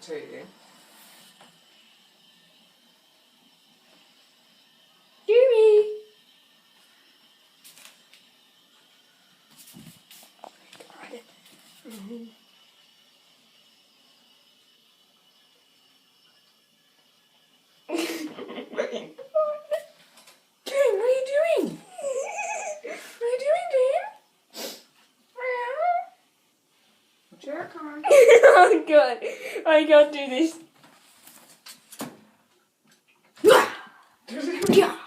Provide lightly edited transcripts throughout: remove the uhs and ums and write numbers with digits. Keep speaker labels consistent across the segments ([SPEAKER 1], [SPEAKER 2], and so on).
[SPEAKER 1] to you.
[SPEAKER 2] Jimmy! Jane, what are you doing? What are you doing, Jane?
[SPEAKER 1] Jerk on.
[SPEAKER 2] Oh god, I can't do this.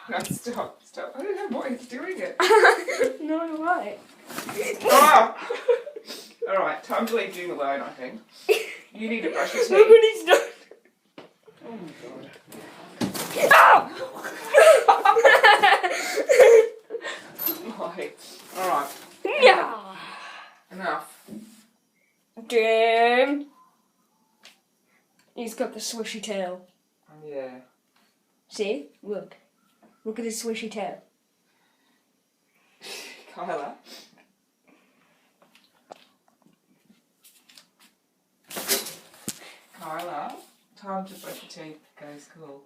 [SPEAKER 1] No, stop. I don't know why he's doing it.
[SPEAKER 2] No, why?
[SPEAKER 1] Ah! Alright, time to leave you alone, I think. You need to brush your teeth.
[SPEAKER 2] Nobody's done.
[SPEAKER 1] Oh my god. Right. Alright,
[SPEAKER 2] Yeah.
[SPEAKER 1] enough.
[SPEAKER 2] Jim. He's got the swishy tail.
[SPEAKER 1] Yeah.
[SPEAKER 2] See? Look. Look at his swishy tail.
[SPEAKER 1] Kyla. Kyla, time to brush your teeth, go to school.